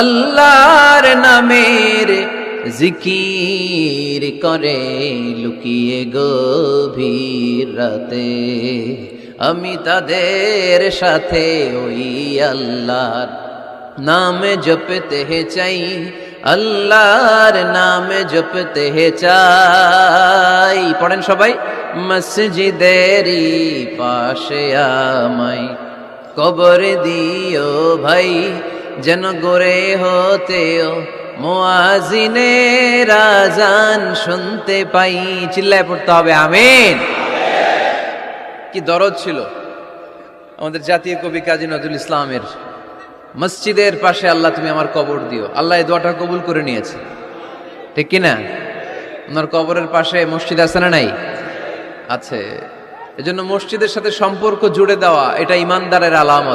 আল্লাহর নামের জিকির করে লুকিয়ে গভীর রাতে, আমি তাদের সাথে ওই আল্লাহর নাম জপতে চাই, আল্লাহর নাম জপতে চাই। পড়েন সবাই। মসজিদেরই পাশে আমায় কবর দিও ভাই, যেন গড়ে হতেও মুয়াজ্জিনের আযান শুনতে পাই। চিল্লায় পড়তে হবে আমিন। কি দরদ ছিল আমাদের জাতীয় কবি কাজী নজরুল ইসলামের, মসজিদের পাশে আল্লাহ তুমি আমার কবর দিও। আল্লাহ এই দোয়াটা কবুল করে নিয়েছে, ঠিক কিনা? ওনার কবরের পাশে মসজিদ আছে না নাই? আছে। এজন্য মসজিদের সাথে সম্পর্ক জুড়ে দেওয়া এটা ইমানদারের আলামত।